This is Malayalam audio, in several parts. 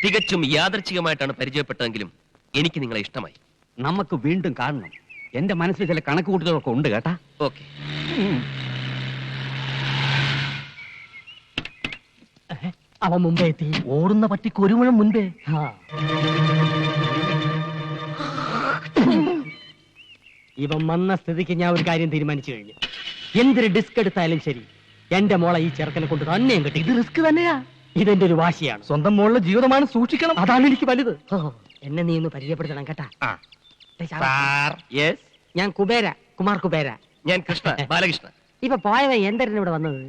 തികച്ചും യാദർച്ഛികമായിട്ടാണ് പരിചയപ്പെട്ടതെങ്കിലും എനിക്ക് നിങ്ങളെ ഇഷ്ടമായി. നമുക്ക് വീണ്ടും കാണണം. എന്റെ മനസ്സിൽ ചില കണക്കുകൂട്ടലൊക്കെ ഉണ്ട് കേട്ടാ. ഓക്കെ. അവൻ മുമ്പേ എത്തി. ഓടുന്ന പട്ടിക്ക് ഒരു മുഴം മുൻപേ. ഇവൻ വന്ന സ്ഥിതിക്ക് ഞാൻ ഒരു കാര്യം തീരുമാനിച്ചു കഴിഞ്ഞു. എന്തൊരു ഡിസ്ക് എടുത്താലും ശരി, എന്റെ മോളെ ഈ ചെറുക്കനെ കൊണ്ട് തന്നെയും കിട്ടി. ഇത് റിസ്ക് തന്നെയാ. ഇതെന്റെ ഒരു വാശിയാണ്. സ്വന്തം മോളുടെ ജീവിതമാണ്, സൂക്ഷിക്കണം. അതാണ് എനിക്ക് വലുത്. എന്നെ നീ ഒന്ന് പരിചയപ്പെടുത്തണം കേട്ടാ. യെസ്. ഞാൻ കുമാർ കുബേര. ഞാൻ കൃഷ്ണ, ബാലകൃഷ്ണ. ഇപ്പൊ പോയവൻ എന്തിനാ ഇവിടെ വന്നത്?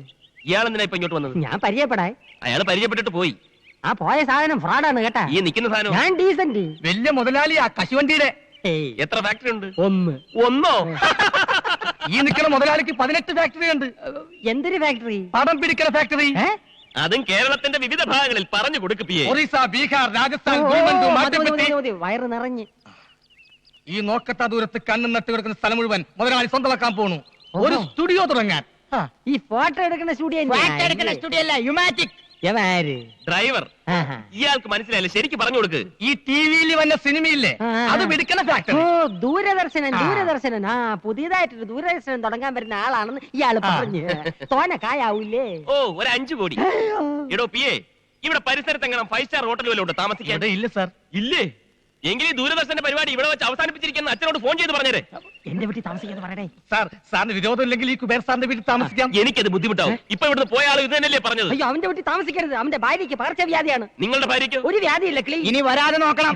ഇയാൾ എന്തിനാ ഇപ്പൊ ഇങ്ങോട്ട് വന്നത്? ഞാൻ പരിചയപ്പെടാൻ. അയാൾ പരിചയപ്പെട്ടിട്ട് പോയി. ആ പോയ സാധനം ഫ്രോഡാണ് കേട്ടാ. ഈ നിൽക്കുന്ന സാധനം ഞാൻ ഡീസന്റ്. വലിയ മുതലാളിയാ കശുവണ്ടിയുടെ. എത്ര ഫാക്ടറി ഉണ്ട്? ഒന്നോ? ഈ നിൽക്കുന്ന മുതലാളിക്ക് 18 ഫാക്ടറി ഉണ്ട്. എന്തൊരു ഫാക്ടറി? പടം പിടിക്കുന്ന ഫാക്ടറി. അതും കേരളത്തിന്റെ വിവിധ ഭാഗങ്ങളിൽ പറഞ്ഞു കൊടുക്കുക. ഒറീസ, ബീഹാർ, രാജസ്ഥാൻ, വയറ് നിറഞ്ഞ്. ഈ നോക്കത്താ ദൂരത്ത് കണ്ണും നട്ട് കിടക്കുന്ന സ്ഥലം മുഴുവൻ മുതലാളി സ്വന്തമാക്കാൻ പോണു. ഒരു സ്റ്റുഡിയോ തുടങ്ങാൻ. ഈ ഫോട്ടോ എടുക്കുന്ന സ്റ്റുഡിയോ അല്ല, യുമാറ്റിക്. ഡ്രൈവർ. ഇയാൾക്ക് മനസ്സിലായില്ല, ശരിക്കും പറഞ്ഞു കൊടുക്ക്. ഈ ടിവിയിൽ വന്ന സിനിമയില്ലേ, അത് പിടിക്കുന്ന ഫാക്ടറി. ദൂരദർശനൻ. പുതിയതായിട്ടൊരു ദൂരദർശനം തുടങ്ങാൻ വരുന്ന ആളാണെന്ന് ഇയാള് പറഞ്ഞു. തോന കായാവൂലേ? ഓ, ഒരു 5 കോടി. എടോ പിയെ, ഇവിടെ പരിസരത്ത് എങ്ങനെ 5 സ്റ്റാർ ഹോട്ടൽ വല്ല ഉണ്ട് താമസിക്കാൻ? ഇല്ല സാർ. ഇല്ലേ? എങ്കിൽ ദൂരദർശന്റെ പരിപാടി ഇവിടെ വെച്ച് അവസാനിപ്പിച്ചിരിക്കുന്ന അച്ഛനോട് ഫോൺ ചെയ്ത് പറഞ്ഞേരെ. എന്റെ വീട്ടിൽ താമസിക്കാന്ന് പറയണേ. സാറിന് വിരോധം ഇല്ലെങ്കിൽ ഈ കുബേർ സാറിന്റെ വീട്ടിൽ താമസിക്കാം. എനിക്കത് ബുദ്ധിമുട്ടാവും. ഇപ്പൊ ഇവിടുന്ന് പോയ ആൾ ഇത് തന്നെയല്ലേ പറഞ്ഞത്? അയ്യോ, അവന്റെ വീട്ടിൽ താമസിക്കരുത്. അവന്റെ ഭാര്യയ്ക്ക് പകർച്ചവ്യാധിയാണ്. നിങ്ങളുടെ ഭാര്യയ്ക്ക് ഒരു വ്യാധിയില്ല. ഇനി വരാതെ നോക്കണം.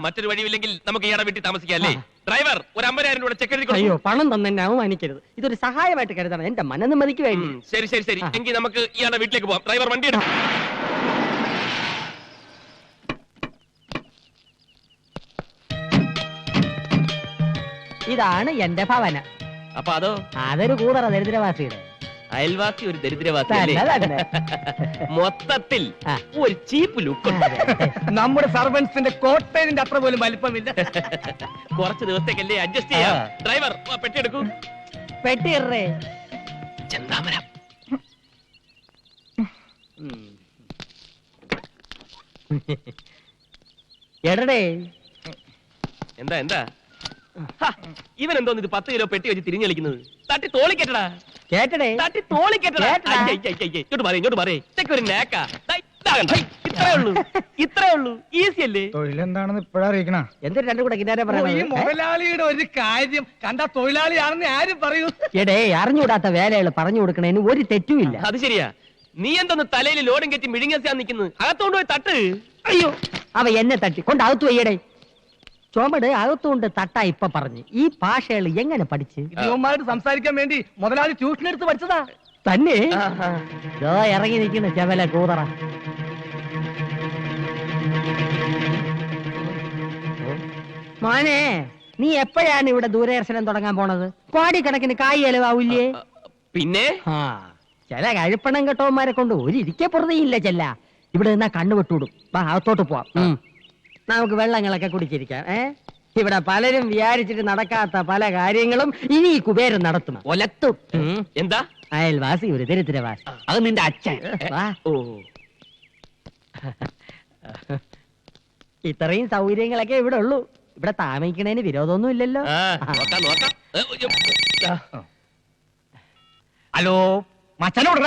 മറ്റൊരു വഴിയില്ലെങ്കിൽ നമുക്ക് ഇയാളുടെ വീട്ടിൽ താമസിക്കാം അല്ലേ? ഡ്രൈവർ, ഒരു 50,000 രൂപ ചെക്ക് എഴുതി. അയ്യോ, പണം തന്നെ എന്നെ അവമാനിക്കരുത്. ഇതൊരു സഹായമായിട്ട് കരുതണം, എന്റെ മനനിമ്മതിക്ക് വേണ്ടി. ശരി ശരി ശരി, എങ്കിൽ നമുക്ക് ഇയാളുടെ വീട്ടിലേക്ക് പോവാം. ഡ്രൈവർ, വണ്ടി എടുക്കും. ഇതാണ് എന്റെ ഭവനം. അപ്പൊ അതോ? അതൊരു കൂതറ ദരിദ്രവാസിയുടെ. അയൽവാസി ഒരു ദരിദ്രവാസി. മൊത്തത്തിൽ ഒരു ചീപ്പ് ലുക്ക്. നമ്മുടെ സർവൻസിന്റെ കോട്ടേജിന്റെ അത്ര പോലും വലിപ്പമില്ല. കുറച്ച് ദിവസത്തേക്കല്ലേ അഡ്ജസ്റ്റ് ചെയ്യാം. ഡ്രൈവർ, പെട്ടി എടുക്കൂ. പെട്ടി ഇറേ. ചെന്താമരം. എടടേ. എന്താ എന്താ ഇവൻ എന്തോന്ന് ഇത് 10 കിലോ പെട്ടി വെച്ച് തിരിഞ്ഞളിക്കുന്നത്? തട്ടി തോളിക്കെട്ടടാ. കേട്ടടേ. തട്ടി തോളിക്കെട്ടടാ. ഇങ്ങോട്ട് മാറി, ഇങ്ങോട്ട് മാറി. ഇതൊക്കെ ഒരു നേക്കാ. ഇത്രേ ഉള്ളൂ. ഈസി അല്ലേ? തൊഴിലെന്താണെന്ന് ഇപ്പഴറിയിക്കണ. എന്തൊരു രണ്ടും കൂടെ കിട്ടാൻ പറയുന്നത്? മുതലാളിയുടെ ഒരു കാര്യം കണ്ട തൊഴിലാളിയാണെന്ന് ആരും പറയൂ. എടേ, അറിഞ്ഞുകൂടാത്ത വേലകൾ പറഞ്ഞു കൊടുക്കണേന് ഒരു തെറ്റുമില്ല. അത് ശരിയാ. നീ എന്തൊന്ന് തലയിൽ ലോഡും കെറ്റി മിഴുങ്ങാൻ നിൽക്കുന്നത്? അകത്തോണ്ട് പോയി തട്ട്. അയ്യോ, അവ എന്നെ തട്ടി കൊണ്ട് അകത്തു വയ്യടേ. ചോമട് അകത്തുകൊണ്ട് തട്ടാ ഇപ്പൊ പറഞ്ഞു. ഈ ഭാഷകൾ എങ്ങനെ പഠിച്ച്? ഇവന്മാരോട് സംസാരിക്കാൻ വേണ്ടി മുതലാളി ട്യൂഷൻ എടുത്ത് പഠിച്ചതാ. തന്നെ ഇറങ്ങി നിൽക്കുന്ന ചെവല കൂതറ. മോനെ, നീ എപ്പോഴാണ് ഇവിടെ ദൂരദർശനം തുടങ്ങാൻ പോണത്? കോടിക്കണക്കിന് കായ് ചെലവാവൂല്ലേ? പിന്നെ ചില കഴിപ്പണം കെട്ടവന്മാരെ കൊണ്ട് ഒരു ഇരിക്കപ്പുറതയില്ല. ചെല്ല ഇവിടെ നിന്നാ കണ്ണു വിട്ടുവിടും. അകത്തോട്ട് പോവാം. നമുക്ക് വെള്ളങ്ങളൊക്കെ കുടിച്ചിരിക്കാം. ഇവിടെ പലരും വിചാരിച്ചിട്ട് നടക്കാത്ത പല കാര്യങ്ങളും ഇനി ഈ കുബേരൻ നടത്തും. ഒലത്തും. എന്താ? അയൽവാസി ഒരു ദരിദ്രവാസി. അത് നിന്റെ അച്ഛൻ. ഓ, ഇത്രയും സൗകര്യങ്ങളൊക്കെ ഇവിടെ ഉള്ളൂ. ഇവിടെ താമസിക്കണേന് വിരോധമൊന്നും ഇല്ലല്ലോ. ഹലോ, മച്ചനോട്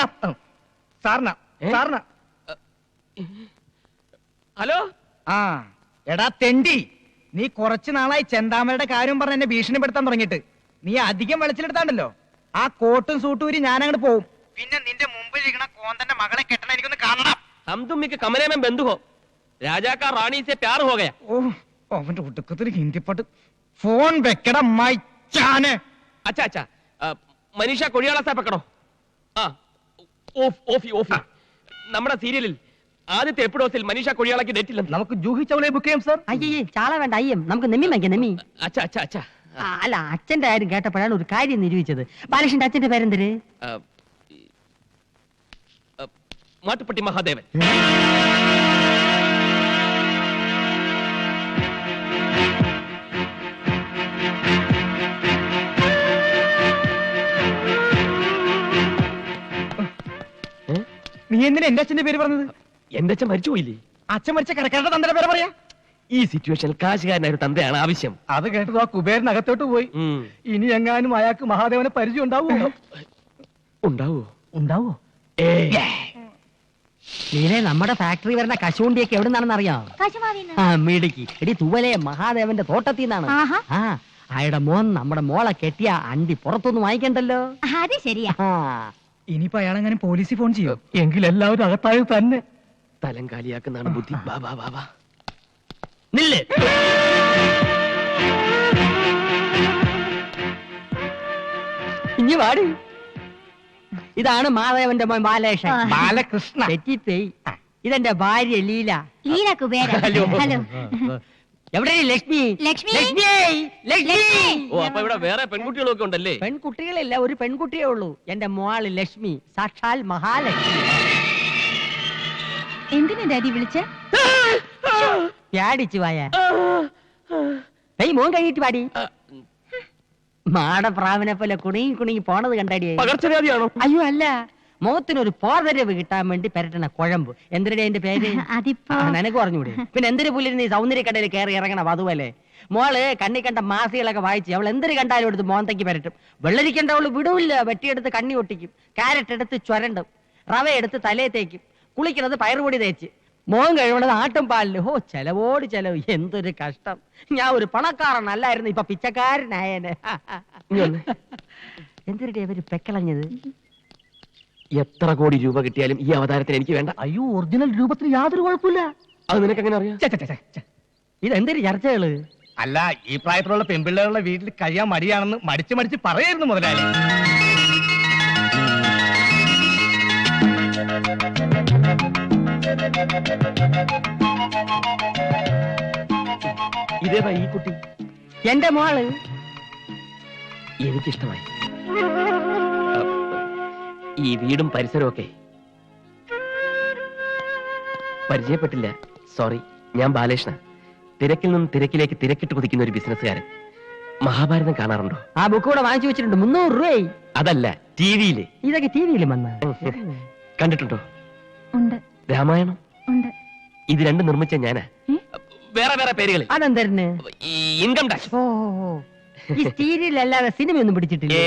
സാറിന സാറിന. ഹലോ. എടാ തെണ്ടി, നീ കുറച്ചു നാളായി ചെന്താമരയുടെ കാര്യം പറഞ്ഞ് എന്നെ ഭീഷണിപ്പെടുത്താൻ തുടങ്ങിയിട്ട്. നീ അധികം വെളിച്ചിലെടുത്താണ്ടല്ലോ, ആ കോട്ടും സൂട്ടും ഊരി ഞാൻ അങ്ങോട്ട് പോവും. പിന്നെ നിന്റെ മുമ്പിൽ ഇരിക്കണ കോന്തന്റെ മകളെ കെട്ടണ എനിക്കൊന്ന് കാണണം. हम तुम के कमरे में बंद हो. राजा का रानी से प्यार हो गया. അവന്റെ ഒടുക്കത്തിൽ ഹിന്ദി പാട്ട്. ഫോൺ വെക്കടാ മൈച്ചാനെ. अच्छा अच्छा, മനീഷ കൊഴിയാള സാ പക്കടോ. ഓഫി നമ്മുടെ സീരിയലിൽ ആദ്യത്തെ എപ്പിസോഡിൽ മനീഷ കൊഴിയാളക്ക് ഡേറ്റ് ഇല്ല. നമുക്ക് ജൂഹി ചൗളയെ ബുക്ക് ചെയ്യാം സാർ. അയ്യേ, ചാള വേണ്ട, അയ്യം. നമുക്ക് നെമ്മി വാങ്ങിക്കാം. നെമ്മി. അച്ഛാ അച്ഛാ അച്ഛാ. അല്ല, അച്ഛന്റെ കാര്യം കേട്ടപ്പോഴാണ് ഒരു കാര്യം നിരൂപിച്ചത്. ബാലകൃഷ്ണന്റെ അച്ഛന്റെ പേരെന്തര്? മാട്ടുപ്പെട്ടി മഹാദേവൻ. നീ എന്തിനാ എന്റെ അച്ഛന്റെ പേര് പറഞ്ഞത്? എന്റെ അച്ഛൻ മരിച്ചുപോയില്ലേ? അച്ഛൻ മരിച്ച കടക്കാരുടെ തന്റെ പേര് പറയാ. ഈ സിറ്റുവേഷനിൽ കാശുകാരനായ ഒരു തന്തയാണ് ആവശ്യം. അത് കേട്ടത് ആ കുബേരനകത്തോട്ട് പോയി. ഇനി എങ്ങാനും അയാൾക്ക് മഹാദേവനെ പരിചയം ഉണ്ടാവുമോ? ഉണ്ടാവോ? ഉണ്ടാവോ? നീനെ നമ്മുടെ ഫാക്ടറി വരുന്ന കശുവണ്ടിയൊക്കെ എവിടെ നിന്നാണെന്ന് അറിയാം? ആ മിടുക്കി. എടി തൂവലെ മഹാദേവന്റെ തോട്ടത്തിൽ നിന്നാണ്. ആ അയാളുടെ മോൻ നമ്മുടെ മോളെ കെട്ടിയ അണ്ടി പുറത്തൊന്നും വാങ്ങിക്കണ്ടല്ലോ. അത് ശരിയാ. ഇനിയിപ്പോ അയാളെങ്ങനെ പോലീസിൽ ഫോൺ ചെയ്യോ? എങ്കിൽ എല്ലാവരും അകത്തായത് തന്നെ. തലം കാലിയാക്കുന്നതാണ് ബുദ്ധി. ബാബാ ബാബാ നില്ല്. ഇനി വാടി. ഇതാണ് മാധവന്റെ മോൻ ബാലകൃഷ്ണൻ. ബാലകൃഷ്ണ. തെറ്റിപ്പോയി. ഇതെന്റെ ഭാര്യ ലീല. ലീല കുബേര. ഹലോ. ഹലോ. എവിടെ ലക്ഷ്മി? ലക്ഷ്മി. ലക്ഷ്മി. ലക്ഷ്മി. ഓ, അപ്പൊ ഇവിടെ വേറെ പെൺകുട്ടികളൊക്കെ ഉണ്ടല്ലേ? പെൺകുട്ടികളില്ല, ഒരു പെൺകുട്ടിയേ ഉള്ളൂ. എന്റെ മോള് ലക്ഷ്മി, സാക്ഷാൽ മഹാലക്ഷ്മി. എന്തിനാ ഡാഡി വിളിച്ച? പ്യാടിച്ചു വായ. മോൻ കഴിഞ്ഞിട്ട് പാടി. മാടപ്രാവിനെ പോലെ കുണുങ്ങി പോണത് കണ്ടാടിയേ. പകർച്ചവ്യാധിയാണോ? അയ്യോ അല്ല, മുഖത്തിനൊരു പോതരവ് കിട്ടാൻ വേണ്ടി പെരട്ടണ കുഴമ്പ്. എന്തിനടെ അതിന്റെ പേര്? അതിപ്പോ നിനക്ക് പറഞ്ഞൂടെ? പിന്നെ എന്തിനു പുല്ലിന് നീ സൗന്ദര്യക്കടയിൽ കയറി ഇറങ്ങണം? അതുപോലെ മോള് കണ്ണി കണ്ട മാസികളൊക്കെ വായിച്ച് അവൾ എന്തൊരു കണ്ടാലും എടുത്ത് മോന്തയ്ക്ക് പരട്ടും. വെള്ളരിക്കണ്ട അവള് വിടൂല്ല. വെട്ടിയെടുത്ത് കണ്ണി ഒട്ടിക്കും, കാരറ്റ് എടുത്ത് ചുരണ്ടും, റവ എടുത്ത് തലയെ തേക്കും, കുളിക്കുന്നത് പയറുപൊടി തേച്ച്, മോൻ കഴിവണത് ആട്ടും പാലില്. ഹോ, ചെലവോട് ചെലവ്. എന്തൊരു കഷ്ടം. ഞാൻ ഒരു പണക്കാരനല്ലായിരുന്നു, ഇപ്പൊ പിച്ചക്കാരനായനെ. എന്തിനടെ അവര് പെക്കളഞ്ഞത്? എത്ര കോടി രൂപ കിട്ടിയാലും ഈ അവതാരത്തിന് എനിക്ക് വേണ്ട. അയ്യോ, ഒറിജിനൽ രൂപത്തിന് യാതൊരു കുഴപ്പമില്ല. അത് നിനക്ക് എങ്ങനെ അറിയാം? ഇതെന്തൊരു ചർച്ചകള്? അല്ല, ഈ പ്രായത്തിലുള്ള പെൺപിള്ളേരുടെ വീട്ടിൽ കഴിയാൻ മടിയാണെന്ന് മടിച്ച് പറയായിരുന്നു മുതലാളി. ഇതേതാ ഈ കുട്ടി? എന്റെ മോള്. എനിക്കിഷ്ടമായി. ഈ വീടും പരിസരവും ഒക്കെ പരിചയപ്പെട്ടില്ല. സോറി. ഞാൻ ബാലകൃഷ്ണൻ. തിരക്കിൽ നിന്നും തിരക്കിലേക്ക് തിരക്കിട്ട് കുതിക്കുന്ന ഒരു ബിസിനസ്സുകാരൻ. മഹാഭാരതം കാണാറുണ്ടോ? ആ ബുക്ക് കൂടെ വാങ്ങിച്ചു വെച്ചിട്ടുണ്ട്. 300 രൂപയായി. അതല്ല, ടിവിയില്. ഇതൊക്കെ ടിവിയിലും വന്ന കണ്ടിട്ടുണ്ടോ? ഉണ്ട്. രാമായണം. ഉണ്ട്. ഇത് രണ്ടും നിർമ്മിച്ച ഞാനാ. വേറെ വേറെ പേരുകൾ. അതെന്തരന്? Income tax. ഓ, ഈ സീരിയലല്ലാതെ സിനിമയൊന്നും പിടിച്ചിട്ടില്ല.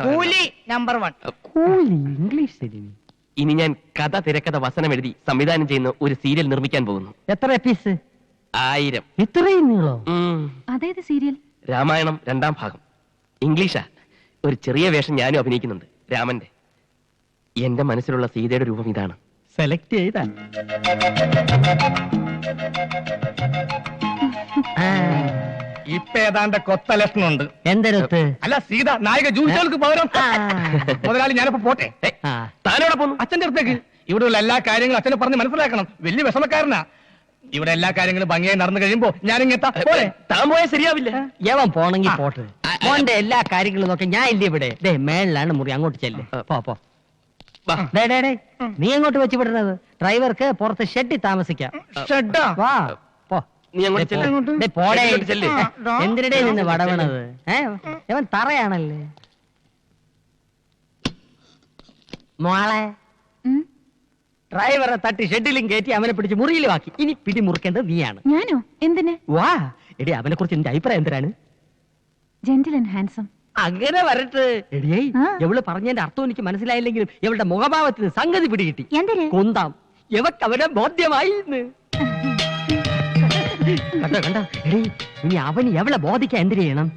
കൂലി നമ്പർ 1. കൂലി ഇംഗ്ലീഷ് സിനിമ. ഇനി ഞാൻ കഥ തിരക്കഥ വസനം എഴുതി സംവിധാനം ചെയ്യുന്ന ഒരു സീരിയൽ നിർമ്മിക്കാൻ പോകുന്നു. എത്ര എപ്പീസ്? 1000. ഇത്രയും നീളോ? അതേത് സീരിയൽ? രാമായണം 2ാം ഭാഗം. ഇംഗ്ലീഷാ. ഒരു ചെറിയ വേഷം ഞാനും അഭിനയിക്കുന്നുണ്ട്, രാമന്റെ. എന്റെ മനസ്സിലുള്ള സീതയുടെ രൂപം ഇതാണ്. സെലക്ട് ചെയ്താ? ഇപ്പൊ ഏതാണ്ട് കൊത്ത ലക്ഷണമുണ്ട്. എന്തരത്ത്? അല്ല, സീത നായിക ജൂസുകൾക്ക് പകരം. മുതലാളി, ഞാനിപ്പോ പോട്ടെ. താനോടെ പോന്നു? അച്ഛന്റെ അടുത്തേക്ക്. ഇവിടെയുള്ള എല്ലാ കാര്യങ്ങളും അച്ഛനെ പറഞ്ഞ് മനസ്സിലാക്കണം. വലിയ വിഷമക്കാരനാ. ഇവിടെ എല്ലാ കാര്യങ്ങളും ഭംഗിയായി നടന്നു കഴിയുമ്പോ ഞാനിങ്ങെത്താ. താൻ പോയാൽ ശരിയാവില്ല. യവൻ പോണെങ്കി പോട്ടെ. മോന്റെ എല്ലാ കാര്യങ്ങളും നോക്കി ഞാൻ ഇല്ല ഇവിടെ. മേളിലാണ് മുറി, അങ്ങോട്ട് ചെല്ല്. പോ. നീ എങ്ങോട്ട് വെച്ച് വിടുന്നത്? ഡ്രൈവർക്ക് പുറത്ത് ഷെഡിൽ താമസിക്കാം. വാ, പോ. നീ അങ്ങോട്ട് ചെല്ല്. പോടേ. ഇങ്ങോട്ട് ചെല്ല്. എന്തിനടേ നിന്ന് വടവണത്? ഇവൻ തറയാണല്ലേ. മോളെ, ഡ്രൈവറെ തട്ടി ഷെഡിലും കയറ്റി അവനെ പിടിച്ച് മുറിയിലും ആക്കി. ഇനി പിടി മുറുക്കേണ്ടത് നീയാണ്. ഞാനോ? എന്തിന്? വാ. എടി, അവനെ കുറിച്ച് എന്റെ അഭിപ്രായം എന്തിനാണ്? Gentle and handsome. അങ്ങനെ വരട്ടെ. എടിയേ, എവള് പറഞ്ഞതിന്റെ അർത്ഥം എനിക്ക് മനസ്സിലായില്ലെങ്കിലും ഇവളുടെ മുഖഭാവത്തിന് സംഗതി പിടികിട്ടി. എന്തിന്? കൊന്താം. എവക്ക് അവനെ ബോധ്യമായി. കണ്ടോ? എടീ, ഇനി അവന് എവളെ ബോധിക്കാൻ എന്തിനു ചെയ്യണം?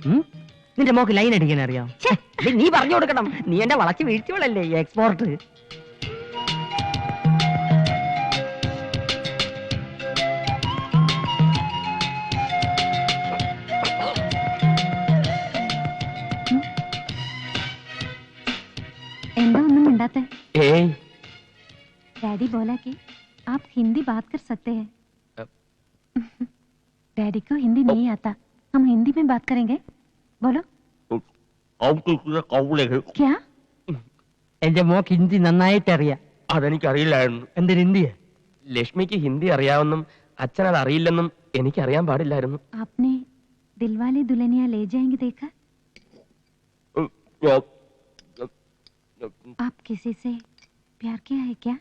നിന്റെ മോക്ക് ലൈൻ അടിക്കാൻ അറിയാം? നീ പറഞ്ഞു കൊടുക്കണം. നീ എന്റെ വളച്ച് വീഴ്ചകളല്ലേ എക്സ്പോർട്ട്. डैडी बोला कि आप हिंदी बात कर सकते हैं। डैडी को हिंदी नहीं आता, हम हिंदी में बात करेंगे। बोलो। क्या? എന്റെ മോക്ക് ഹിന്ദി നന്നായിട്ട് അറിയാം. അതെനിക്കറിയില്ലായിരുന്നു. എന്തൊരു ഹിന്ദിയാ? ലക്ഷ്മിക്ക് ഹിന്ദി അറിയാമെന്നും അച്ഛൻ അത് അറിയില്ലെന്നും എനിക്കറിയാൻ പാടില്ലായിരുന്നു. आपने दिलवाले दुल्हनिया ले जाएंगे देखा? आप किसी से प्यार किया है क्या?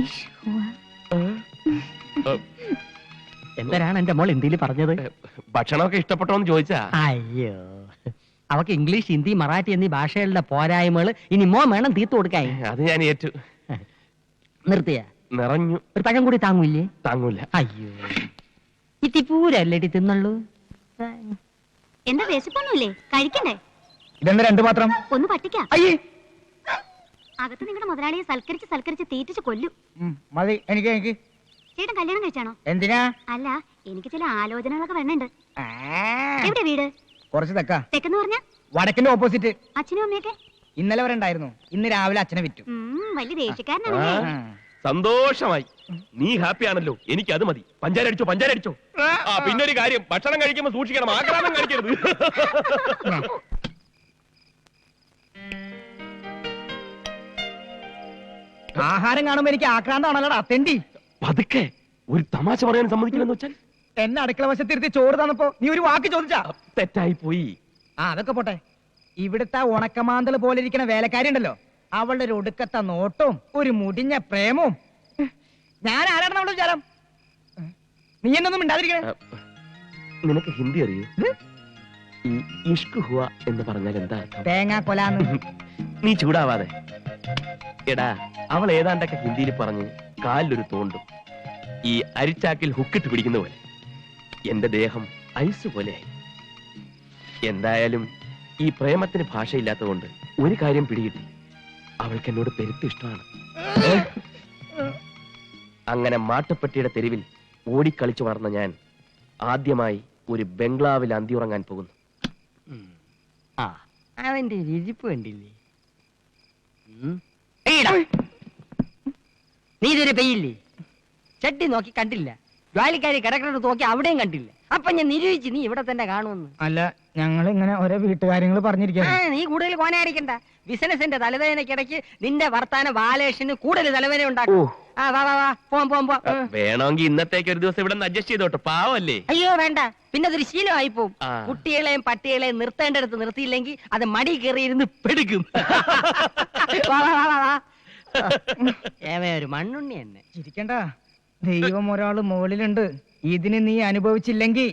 ഇഷ് ഹുവ. എന്തരാണ് എന്റെ മോൾ ഹിന്ദിയിൽ പറഞ്ഞത്? ഭക്ഷണമൊക്കെ ഇഷ്ടപ്പെട്ടോന്ന് ചോദിച്ചാ. അയ്യോ, അവക്ക് ഇംഗ്ലീഷ്, ഹിന്ദി, മറാഠി എന്നീ ഭാഷകളുടെ പോരായ്മകൾ ഇനി മോൻ വേണം തീർത്തു കൊടുക്കാൻ. അത് ഞാൻ ഏറ്റു. നിർത്തിയ നിറഞ്ഞു. ഒരു പഴം കൂടി താങ്ങൂല്ലേ? താങ്ങൂല. അയ്യോ, ഇത്തിപ്പൂരല്ലേ തിന്നുള്ളൂ. എന്താ വിശപ്പൊന്നുമില്ലേ? കഴിക്കണ്ടേ? ഇതെന്താ രണ്ടു മാത്രം? ഒന്ന് പട്ടിക്കാം. അയ്യേ, അകത്ത് നിങ്ങളുടെ മുതലാളിയെ സൽക്കരിച്ച് തീറ്റിച്ച് കൊല്ലും. മതി. എനിക്ക് ചേട്ടൻ കല്യാണം കഴിച്ചാണോ? എന്തിനാ? അല്ല, എനിക്ക് ചില ആലോചനകളൊക്കെ വരണുണ്ട്. ആ, എവിടെ വീട്? കുറച്ച് തെക്കാ. തെക്കെന്ന് പറഞ്ഞ വടക്കിന്റെ ഓപ്പോസിറ്റ്. അച്ഛനും അമ്മയൊക്കെ ഇന്നലെ വരെ ഉണ്ടായിരുന്നു. ഇന്ന് രാവിലെ അച്ഛനെ വിറ്റു. വലിയ ദേഷ്യക്കാരനാണല്ലേ? സന്തോഷമായി. നീ ഹാപ്പി ആണല്ലോ, എനിക്ക് അത് മതി. പഞ്ചാര അടിച്ചോ, പഞ്ചാര അടിച്ചോ. ആ, പിന്നെ ഒരു കാര്യം, ഭക്ഷണം കഴിക്കുമ്പോ സൂക്ഷിക്കണം, ആക്രാന്തം കഴിക്കരുത്. ആഹാരം കാണുമ്പോ എനിക്ക് ആക്രാന്താണല്ലോടാ തെണ്ടി. പതുക്കെ, ഒരു തമാശ പറയാൻ സമ്മതിക്കില്ലെന്ന് വെച്ചാൽ. എന്നെ അടുക്കള വശത്തിരുത്തി ചോറ് തന്നപ്പോ നീ ഒരു വാക്ക് ചോദിച്ചാ? തെറ്റായി പോയി. അതൊക്കെ പോട്ടെ. ഇവിടുത്തെ ഉണക്കമാന്തള് പോലെ ഇരിക്കണ വേലക്കാരി ഉണ്ടല്ലോ, അവളുടെ ഒരു ഒടുക്കത്തെ നോട്ടവും ഒരു മുടിഞ്ഞ പ്രേമവും. ഞാൻ ആരാണെന്ന് അവളുടെ വിചാരം? നീ എന്നൊന്നും മിണ്ടാതിരിക്കണേ. നിനക്ക് ഹിന്ദി അറിയൂ? ഈ ഇഷ്ക് ഹുവ എന്ന് പറഞ്ഞാൽ എന്താ അർത്ഥം? തേങ്ങാ കൊലാന്ന്. നീ ചൂടാവാതെ. എടാ, അവൾ ഏതാണ്ടൊക്കെ ഹിന്ദിയിൽ പറഞ്ഞ് കാലിലൊരു തോണ്ടും. ഈ അരിച്ചാക്കിൽ ഹുക്കിട്ട് പിടിക്കുന്ന പോലെ എന്റെ ദേഹം ഐസ് പോലെയായി. എന്തായാലും ഈ പ്രേമത്തിന് ഭാഷയില്ലാത്തതുകൊണ്ട് ഒരു കാര്യം പിടികിട്ടി, അവൾക്ക് എന്നോട് പെരുത്ത് ഇഷ്ടമാണ്. അങ്ങനെ മാട്ടുപ്പെട്ടിയുടെ തെരുവിൽ ഓടിക്കളിച്ചു വളർന്ന ഞാൻ ആദ്യമായി ഒരു ബംഗ്ലാവിൽ അന്തിയുറങ്ങാൻ പോകുന്നു. ആ, അവന്റെ ഒരു ഇരിപ്പ് കണ്ടില്ലേ? നീ ഇതുവരെ പെയ്യില്ലേ? ചട്ടി നോക്കി കണ്ടില്ല, ജോലിക്കാരി കിടക്കുന്നത് നോക്കി അവിടെയും കണ്ടില്ല. അപ്പൊ ഞാൻ നിരൂപിച്ച് നീ ഇവിടെ തന്നെ കാണുമെന്ന്. അല്ല, ഞങ്ങൾ ഇങ്ങനെ ഓരോ വീട്ടുകാര്യങ്ങൾ പറഞ്ഞിരിക്കാ. നീ കൂടുതൽ കോനയടിക്കണ്ട. ബിസിനസിന്റെ തലവേദനക്കിടയ്ക്ക് നിന്റെ വർത്താന ബാലേഷന് കൂടുതൽ തലവേദന ഉണ്ടാക്കും. ആ, വാ വാ വാ, പോം പോം പോ. വേണമെങ്കിൽ ഇന്നത്തേക്ക് ഒരു ദിവസം ഇവിടെ അഡ്ജസ്റ്റ് ചെയ്തോട്ടെ, പാവല്ലേ? അയ്യോ വേണ്ട, പിന്നെ അതൊരു ശീലമായി പോവും. ആ. കുട്ടികളെയും പട്ടികളെയും നിർത്തേണ്ടടുത്ത് നിർത്തിയില്ലെങ്കിൽ അത് മടി കയറിയിരുന്ന് പെടുക്കും. വാ, വാ, വാ, വാ, വാ. ഏവേ ഒരു മണ്ണുണ്ണി തന്നെ. ചിരിക്കണ്ട, ദൈവം ഒരാള് മുകളിലുണ്ട്. ഇതിന് നീ അനുഭവിച്ചില്ലെങ്കിൽ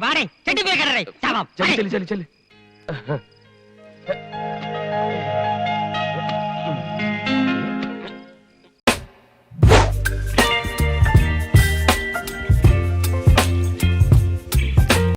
വാടേ ചെട്ടി പോയി കിടടേ, ശവം. ചെല്ല് ചെല്ല് ചെല്ല്.